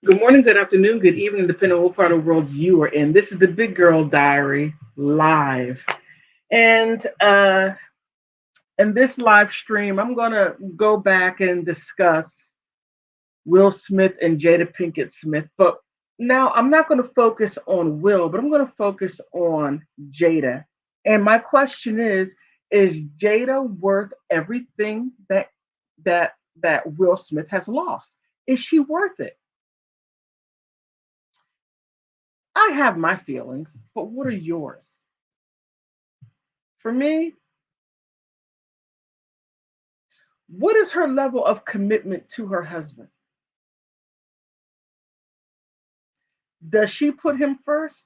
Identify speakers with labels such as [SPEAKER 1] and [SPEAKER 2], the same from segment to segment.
[SPEAKER 1] Good morning, good afternoon, good evening, depending on what part of the world you are in. This is the Big Girl Diary live. And in this live stream, I'm going to go back and discuss Will Smith and Jada Pinkett Smith. But now I'm not going to focus on Will, but I'm going to focus on Jada. And my question is Jada worth everything that Will Smith has lost? Is she worth it? I have my feelings, but what are yours? For me, what is her level of commitment to her husband? Does she put him first?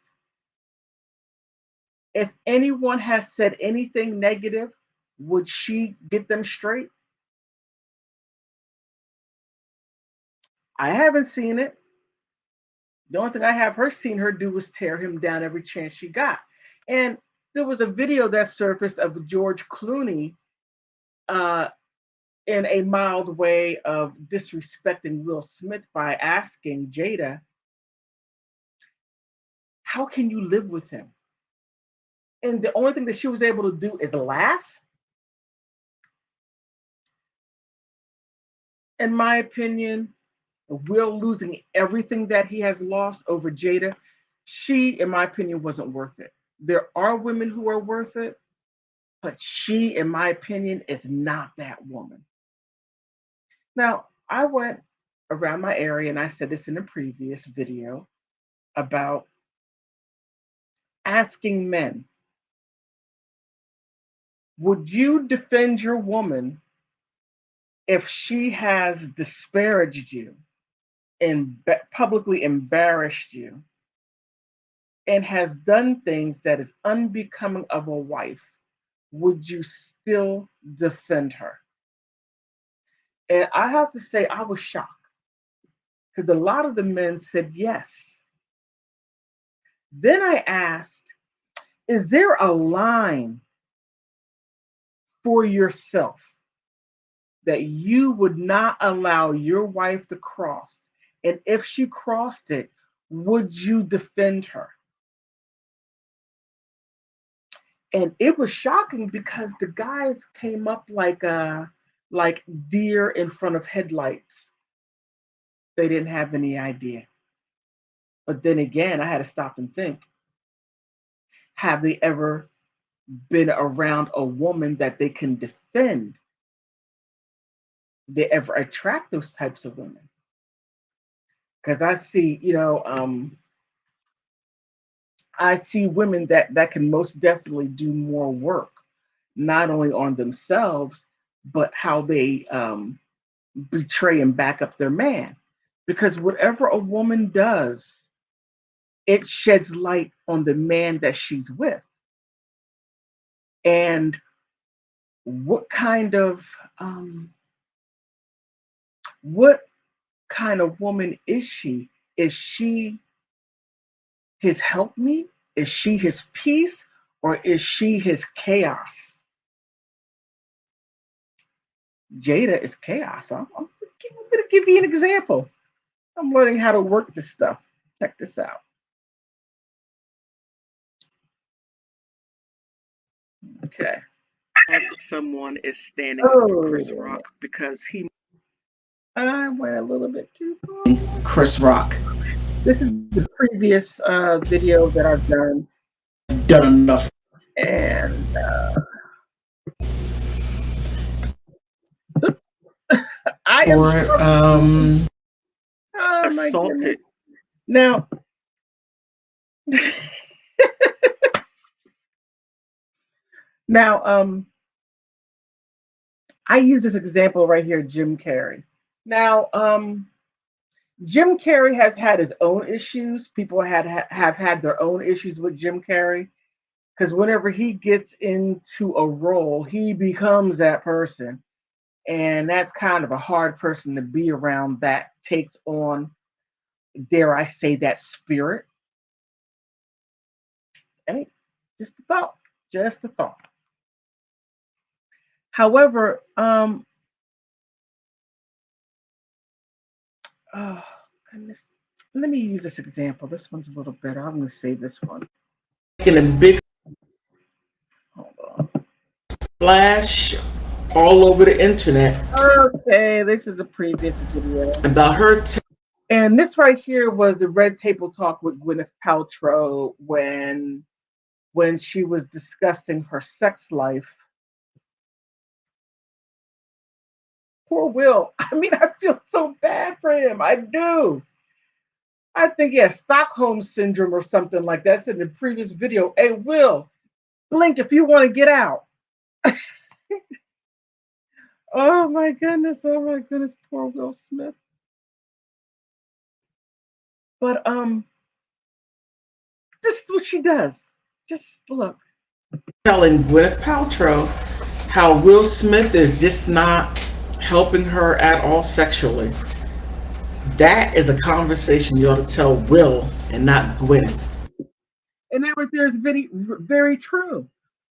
[SPEAKER 1] If anyone has said anything negative, would she get them straight? I haven't seen it. The only thing I have her seen her do was tear him down every chance she got. And there was a video that surfaced of George Clooney uh, in a mild way of disrespecting Will Smith by asking Jada, how can you live with him? And the only thing that she was able to do is laugh. In my opinion, Will losing everything that he has lost over Jada, she, in my opinion, wasn't worth it. There are women who are worth it, but she, in my opinion, is not that woman. Now, I went around my area and I said this in a previous video about asking men, would you defend your woman if she has disparaged you and publicly embarrassed you and has done things that is unbecoming of a wife, would you still defend her? And I have to say, I was shocked because a lot of the men said yes. Then I asked, is there a line for yourself that you would not allow your wife to cross? And if she crossed it, would you defend her? And it was shocking because the guys came up like deer in front of headlights. They didn't have any idea. But then again, I had to stop and think, have they ever been around a woman that they can defend? Did they ever attract those types of women? Because I see, I see women that can most definitely do more work, not only on themselves, but how they betray and back up their man. Because whatever a woman does, it sheds light on the man that she's with. And what kind of um, what kind of woman is she? Is she his helpmeet? Is she his peace? Or is she his chaos? Jada is chaos. I'm going to give you an example. I'm learning how to work this stuff. Check this out. Okay. Someone is standing up for Chris Rock because I went a little bit too far. Chris Rock. This is the previous video that I've done enough, and I am assaulted. Now, now, I use this example right here, Jim Carrey. Now, Jim Carrey has had his own issues. People have had their own issues with Jim Carrey because whenever he gets into a role, he becomes that person, and that's kind of a hard person to be around. That takes on, dare I say, that spirit. Hey, just a thought, just a thought. However, oh goodness, let me use this example. This one's a little better. I'm going to save this one.
[SPEAKER 2] In a big
[SPEAKER 1] Hold on.
[SPEAKER 2] flash all over the internet
[SPEAKER 1] Okay, this is a previous video.
[SPEAKER 2] about her
[SPEAKER 1] And this right here was the Red Table Talk with Gwyneth Paltrow when she was discussing her sex life. Poor Will. I mean, I feel so bad for him. I do. I think he has Stockholm syndrome or something like that. I said in the previous video, hey, Will, blink if you want to get out. Oh my goodness. Oh my goodness. Poor Will Smith. But this is what she does. Just look.
[SPEAKER 2] telling Gwyneth Paltrow how Will Smith is just not helping her at all sexually. That is a conversation you ought to tell Will and not Gwyneth.
[SPEAKER 1] And that right there is very, very true.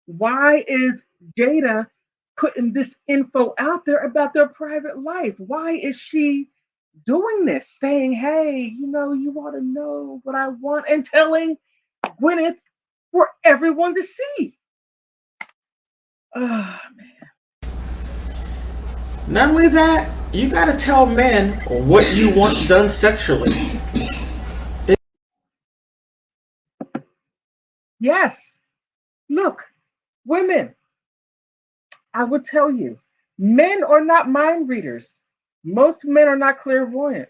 [SPEAKER 1] Why is Jada putting this info out there about their private life? Why is she doing this? Saying, hey, you want to know what I want, and telling Gwyneth for everyone to see. Oh, man.
[SPEAKER 2] Not only that, you got to tell men what you want done sexually.
[SPEAKER 1] Yes. Look, women, I would tell you, men are not mind readers. Most men are not clairvoyant.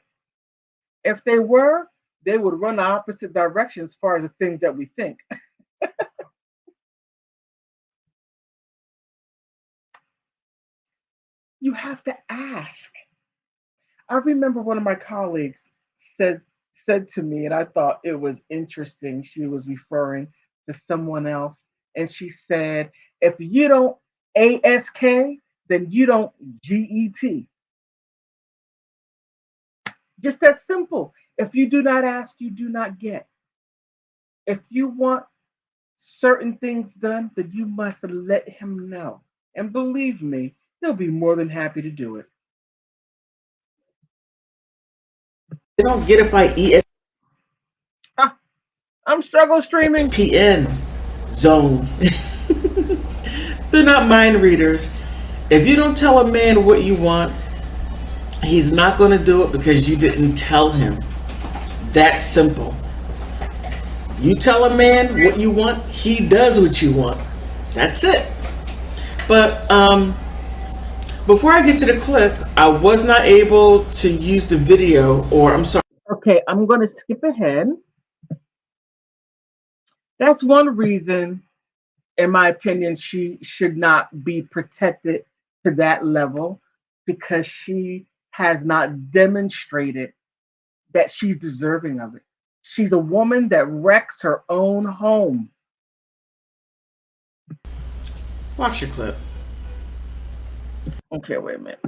[SPEAKER 1] If they were, they would run the opposite direction as far as the things that we think. You have to ask. I remember one of my colleagues said said to me, and I thought it was interesting. She was referring to someone else, and she said, "If you don't ask, then you don't get." Just that simple. If you do not ask, you do not get. If you want certain things done, then you must let him know. And believe me, he'll be more than happy to do it.
[SPEAKER 2] They don't get it by
[SPEAKER 1] Ah, I'm struggle streaming.
[SPEAKER 2] ESPN zone. They're not mind readers. If you don't tell a man what you want, he's not going to do it because you didn't tell him. That simple. You tell a man what you want, he does what you want. That's it. But before I get to the clip, I was not able to use the video, or I'm sorry.
[SPEAKER 1] Okay, I'm going to skip ahead. That's one reason, in my opinion, she should not be protected to that level because she has not demonstrated that she's deserving of it. She's a woman that wrecks her own home.
[SPEAKER 2] Watch the clip.
[SPEAKER 1] Okay, wait a minute.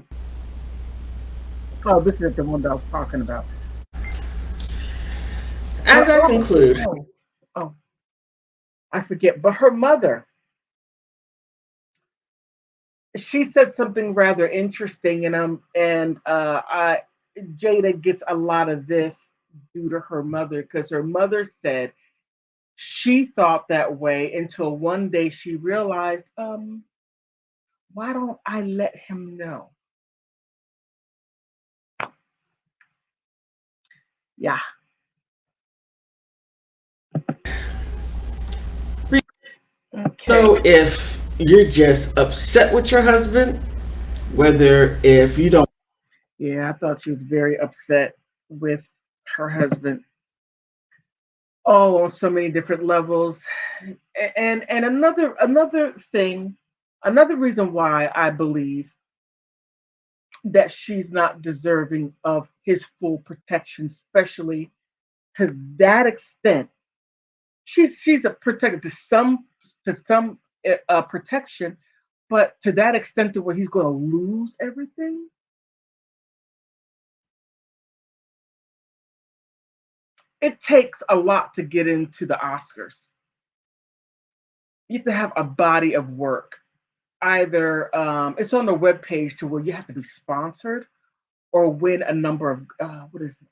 [SPEAKER 1] Oh, this is the one that I was talking about.
[SPEAKER 2] As I conclude,
[SPEAKER 1] Oh, oh, I forget. But her mother, she said something rather interesting, and Jada gets a lot of this due to her mother because her mother said she thought that way until one day she realized, why don't I let him know? Yeah. Okay.
[SPEAKER 2] so if you're just upset with your husband, whether if you don't
[SPEAKER 1] Yeah, I thought she was very upset with her husband. Oh, on so many different levels. And another thing, another reason why I believe that she's not deserving of his full protection, especially to that extent. She's a protected to some protection, but to that extent to where he's going to lose everything. It takes a lot to get into the Oscars. You have to have a body of work. Either it's on the web page to where you have to be sponsored or win a number of what is it?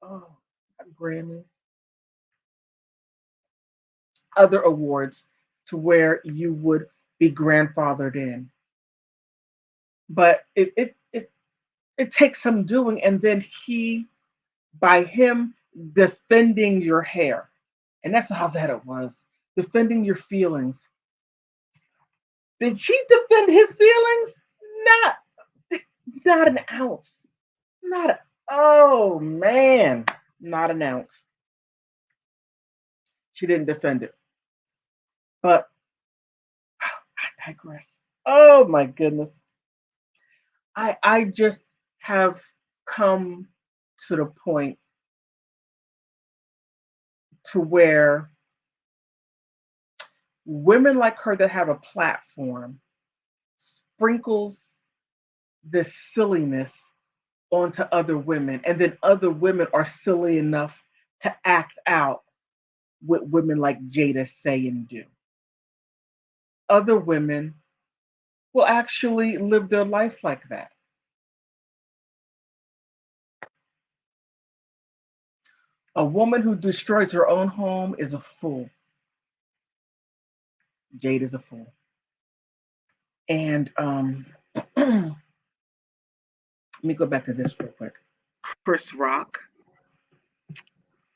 [SPEAKER 1] Oh. Grammys, other awards to where you would be grandfathered in. But it takes some doing, and then by him defending your hair, and that's how that it was, defending your feelings. Did she defend his feelings? Not, not an ounce. Not a, oh man, not an ounce. She didn't defend it. But I digress. Oh my goodness. I just have come to the point to where women like her that have a platform sprinkles this silliness onto other women, and then other women are silly enough to act out what women like Jada say and do. Other women will actually live their life like that. A woman who destroys her own home is a fool. Jade is a fool. And let me go back to this real quick. Chris Rock,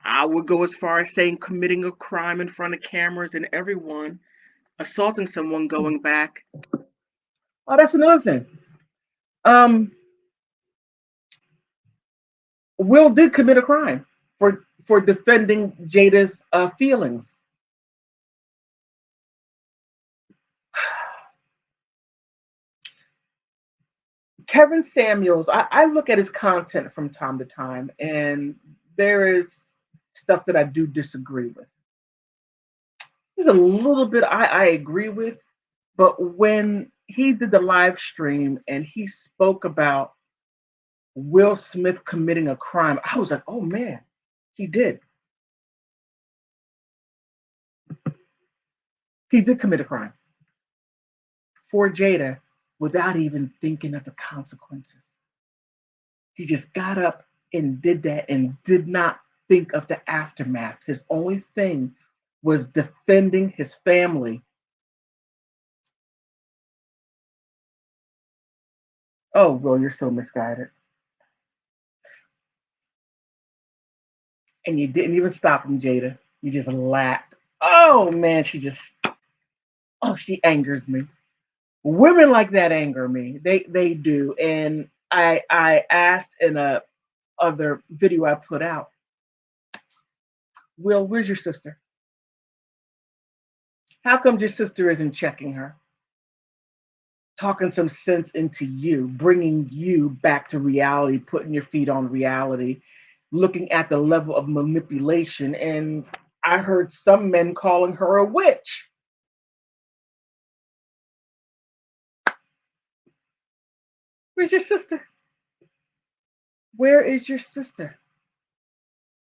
[SPEAKER 1] I would go as far as saying committing a crime in front of cameras and everyone, assaulting someone going back. Oh, that's another thing. Um, Will did commit a crime for defending Jada's feelings. Kevin Samuels, I look at his content from time to time, and there is stuff that I do disagree with. There's a little bit I agree with, but when he did the live stream and he spoke about Will Smith committing a crime, I was like, oh man, he did. He did commit a crime for Jada without even thinking of the consequences. He just got up and did that and did not think of the aftermath. His only thing was defending his family. Oh, well, you're so misguided. And you didn't even stop him, Jada. You just laughed. Oh man, she angers me. Women like that anger me. They do. And I asked in a other video I put out, Will, where's your sister? How come your sister isn't checking her? Talking some sense into you, bringing you back to reality, putting your feet on reality, looking at the level of manipulation. And I heard some men calling her a witch. Where's your sister? Where is your sister?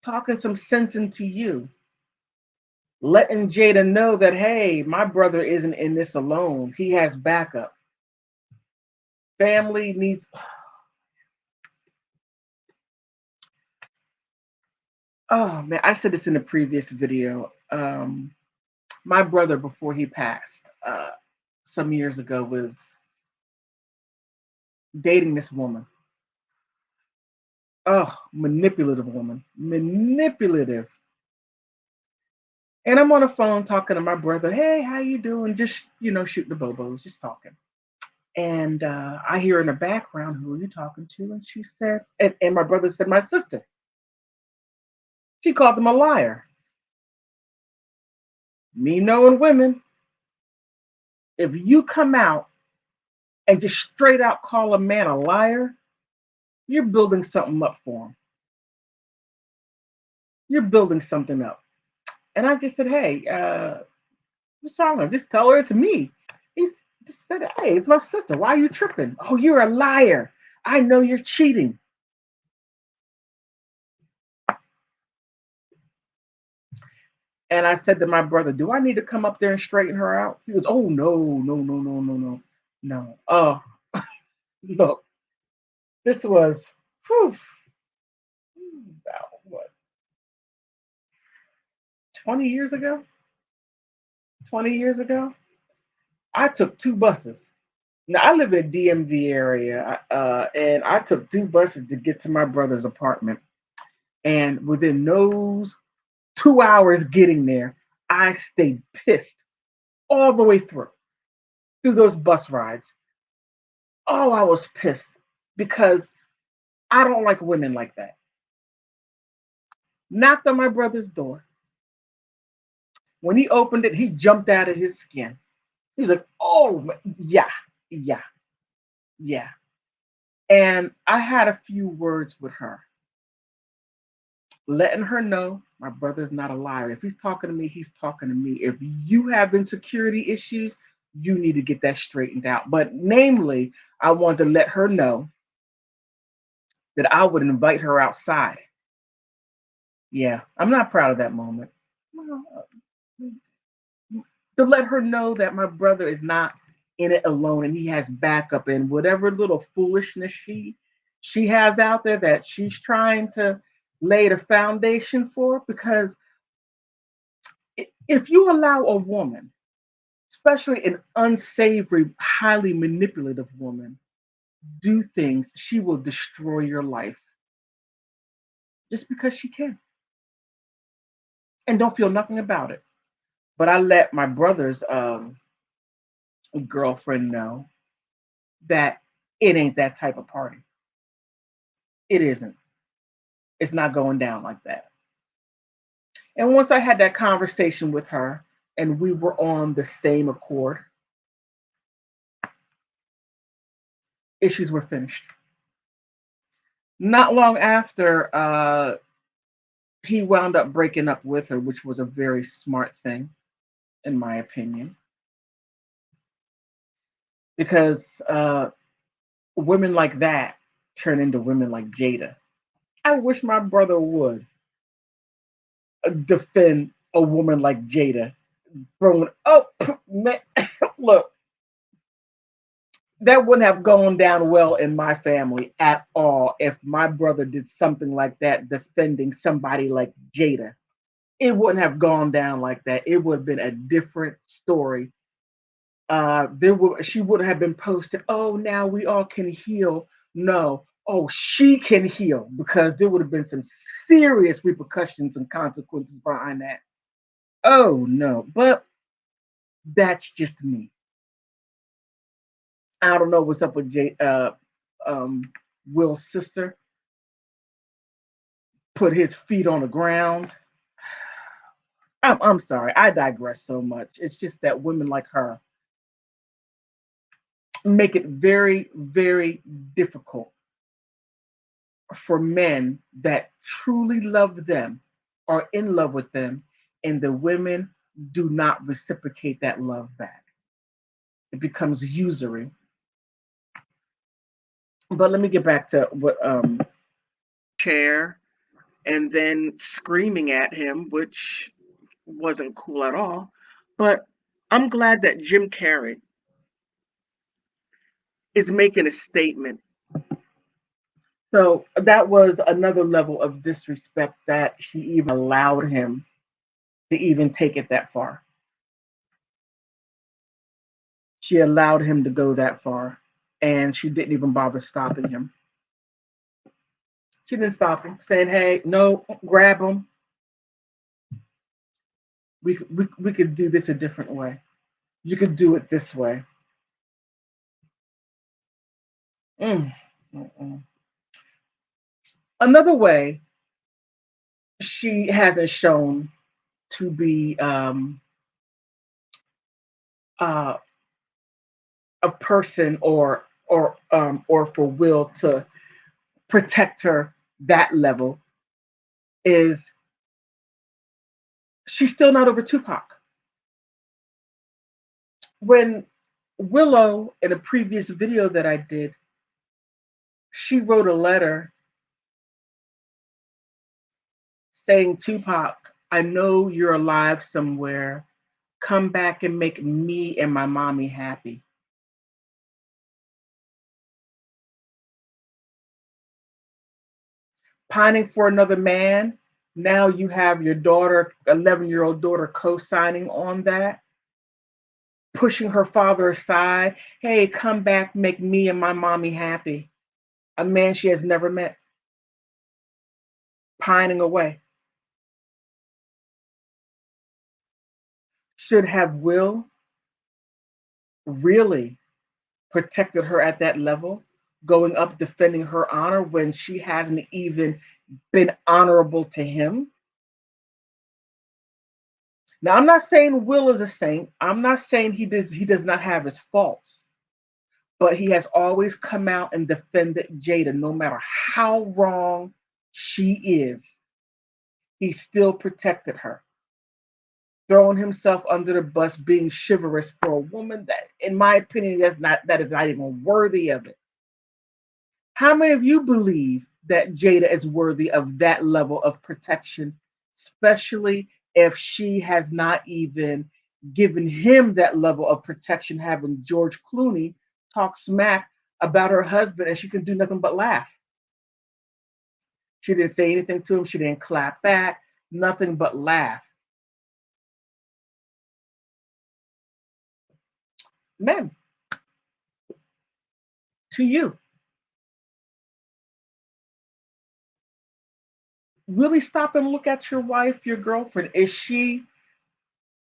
[SPEAKER 1] Talking some sense into you, letting Jada know that, hey, my brother isn't in this alone. He has backup. Family needs. Oh man, I said this in a previous video. My brother, before he passed, some years ago, was dating this woman. Oh, manipulative woman, manipulative. And I'm on the phone talking to my brother. Hey, how you doing? Just shooting the bobos, just talking. And I hear in the background, who are you talking to? And she said, and my brother said, my sister. She called him a liar. Me knowing women, if you come out and just straight out call a man a liar, you're building something up for him. You're building something up. And I just said, hey, what's wrong with her? Just tell her it's me. He just said, hey, it's my sister. Why are you tripping? Oh, you're a liar. I know you're cheating. And I said to my brother, do I need to come up there and straighten her out? He goes, oh, no, no, no, no, no, no, no. Oh, look, this was, whew, about what? 20 years ago, 20 years ago, I took two buses. Now I live in the DMV area, and I took two buses to get to my brother's apartment. And within those 2 hours getting there, I stayed pissed all the way through those bus rides. Oh, I was pissed because I don't like women like that. Knocked on my brother's door. When he opened it, he jumped out of his skin. He was like, "Oh, yeah, yeah, yeah." And I had a few words with her, letting her know my brother's not a liar. If he's talking to me, he's talking to me. If you have insecurity issues, you need to get that straightened out. But namely, I wanted to let her know that I would invite her outside. Yeah, I'm not proud of that moment. Well, to let her know that my brother is not in it alone and he has backup, and whatever little foolishness she has out there that she's trying to lay the foundation for. Because if you allow a woman, especially an unsavory, highly manipulative woman, do things, she will destroy your life just because she can, and don't feel nothing about it. But I let my brother's girlfriend know that it ain't that type of party. It isn't. It's not going down like that. And once I had that conversation with her and we were on the same accord, issues were finished. Not long after, he wound up breaking up with her, which was a very smart thing, in my opinion, because women like that turn into women like Jada. I wish my brother would defend a woman like Jada. Throwing, oh, man, look, that wouldn't have gone down well in my family at all if my brother did something like that defending somebody like Jada. It wouldn't have gone down like that. It would have been a different story. She would have been posted, oh, now we all can heal. No, oh, she can heal, because there would have been some serious repercussions and consequences behind that. Oh no, but that's just me. I don't know what's up with um, Will's sister. Put his feet on the ground. I'm sorry, I digress so much. It's just that women like her make it very, very difficult for men that truly love them, are in love with them, and the women do not reciprocate that love back. It becomes usury. But let me get back to what chair and then screaming at him, which wasn't cool at all. But I'm glad that Jim Carrey is making a statement. So that was another level of disrespect that she even allowed him to even take it that far. She allowed him to go that far, and she didn't even bother stopping him. She didn't stop him, saying, "Hey, no, grab him. We could do this a different way. You could do it this way." Mm, mm-mm. Another way she hasn't shown to be uh, a person, or for Will to protect her that level, is she's still not over Tupac. When Willow, in a previous video that I did, she wrote a letter saying, Tupac, I know you're alive somewhere. Come back and make me and my mommy happy. Pining for another man Now you have your daughter, 11-year-old daughter, co signing on that, pushing her father aside. Hey, come back, make me and my mommy happy. A man she has never met, pining away. Should have Will really protected her at that level, going up defending her honor when she hasn't even been honorable to him? Now, I'm not saying Will is a saint. I'm not saying he does not have his faults, but he has always come out and defended Jada, no matter how wrong she is. He still protected her, throwing himself under the bus, being chivalrous for a woman that, in my opinion, that is not even worthy of it. How many of you believe that Jada is worthy of that level of protection, especially if she has not even given him that level of protection, having George Clooney talk smack about her husband and she can do nothing but laugh? She didn't say anything to him, she didn't clap back, nothing but laugh. Men, to you, really stop and look at your wife, your girlfriend. Is she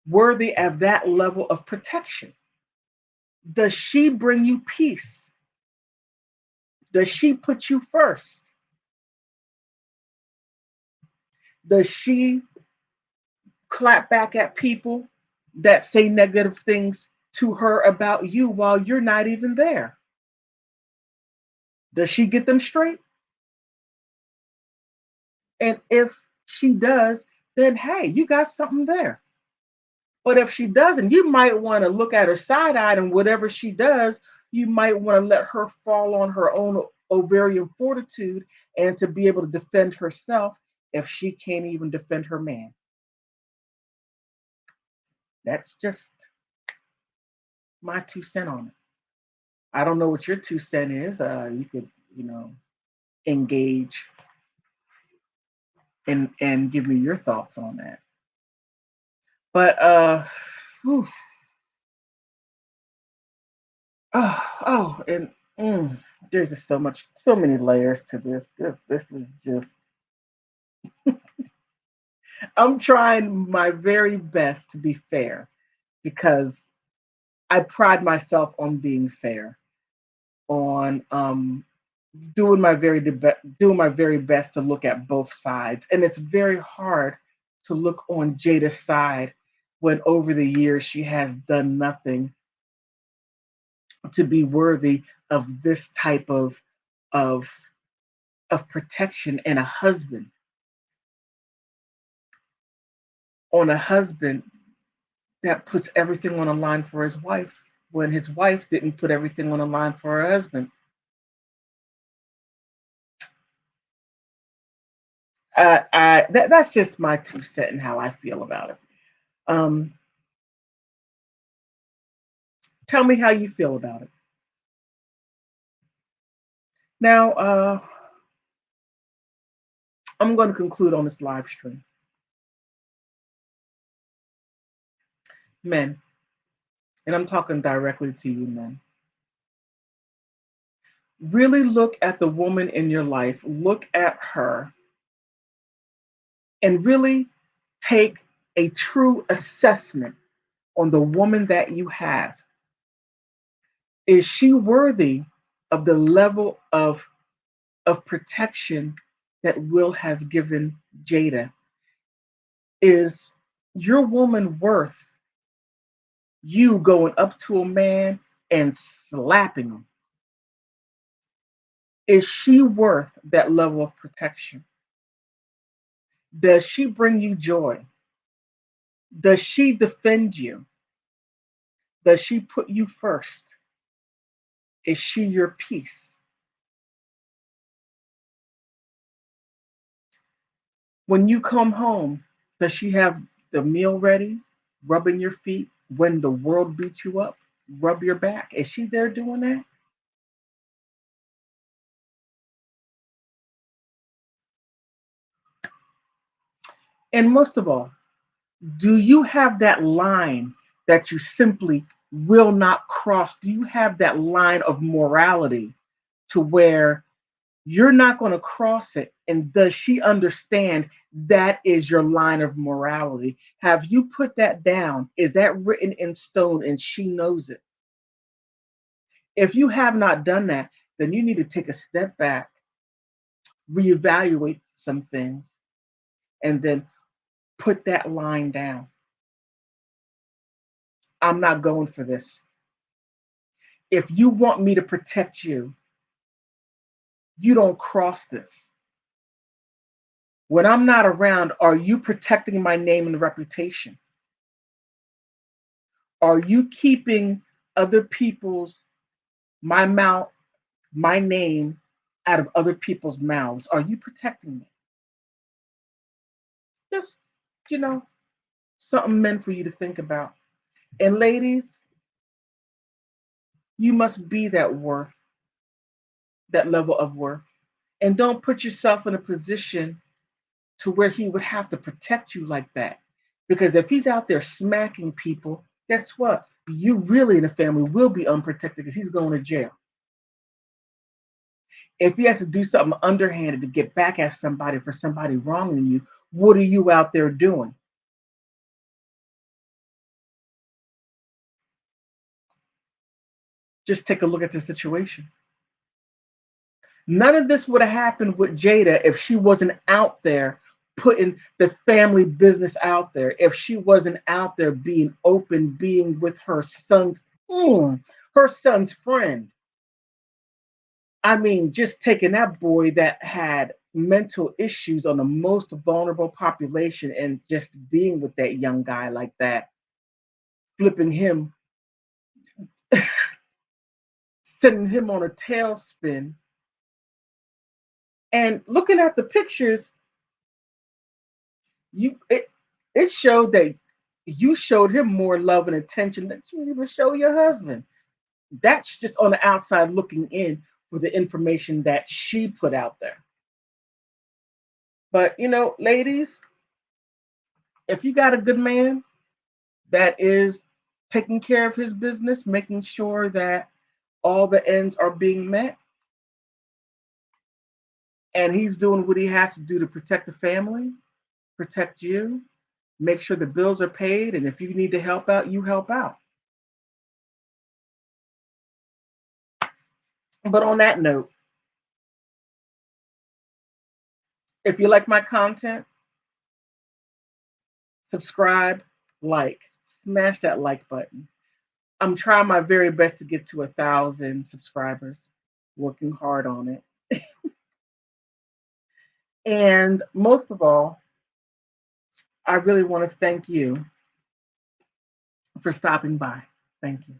[SPEAKER 1] worthy of that level of protection? Does she bring you peace? Does she put you first? Does she clap back at people that say negative things to her about you while you're not even there? Does she get them straight? And if she does, then hey, you got something there. But if she doesn't, you might want to look at her side eyed, and whatever she does, you might want to let her fall on her own ovarian fortitude and to be able to defend herself if she can't even defend her man. That's just my 2 cents on it. I don't know what your 2 cents is. You could, engage and give me your thoughts on that. But whew, and there's just so many layers to this. This is just. I'm trying my very best to be fair because I pride myself on being fair, on doing my very best to look at both sides, and it's very hard to look on Jada's side when over the years she has done nothing to be worthy of this type of of protection and a husband, on a husband that puts everything on a line for his wife when his wife didn't put everything on a line for her husband. That's just my 2 cents and how I feel about it. Um, Tell me how you feel about it. Now, I'm going to conclude on this live stream. Men, and I'm talking directly to you, men. Really look at the woman in your life, look at her, and really take a true assessment on the woman that you have. Is she worthy of the level of protection that Will has given Jada? Is your woman worth you going up to a man and slapping him? Is she worth that level of protection? Does she bring you joy? Does she defend you? Does she put you first? Is she your peace? When you come home, does she have the meal ready, rubbing your feet? When the world beats you up, rub your back. Is she there doing that? And most of all, do you have that line that you simply will not cross? Do you have that line of morality to where you're not going to cross it? And does she understand that is your line of morality? Have you put that down? Is that written in stone and she knows it? If you have not done that, then you need to take a step back, reevaluate some things, and then put that line down. I'm not going for this. If you want me to protect you, you don't cross this. When I'm not around, are you protecting my name and reputation? Are you keeping other people's, my mouth, my name out of other people's mouths? Are you protecting me? Just, you know, something meant for you to think about. And ladies, you must be that worth, that level of worth. And don't put yourself in a position to where he would have to protect you like that. Because if he's out there smacking people, guess what? You really in the family will be unprotected because he's going to jail. If he has to do something underhanded to get back at somebody for somebody wronging you, what are you out there doing? Just take a look at the situation. None of this would have happened with Jada if she wasn't out there putting the family business out there, if she wasn't out there being open, being with mm, her son's friend. I mean, just taking that boy that had mental issues on the most vulnerable population and just being with that young guy like that, flipping him, sending him on a tailspin, and looking at the pictures, you it showed that you showed him more love and attention than you even show your husband. That's just on the outside looking in for the information that she put out there. But ladies, if you got a good man that is taking care of his business, making sure that all the ends are being met, and he's doing what he has to do to protect the family, protect you, make sure the bills are paid, and if you need to help out, you help out. But on that note, if you like my content, subscribe, like, smash that like button. I'm trying my very best to get to 1,000 subscribers, working hard on it. And most of all, I really want to thank you for stopping by. Thank you.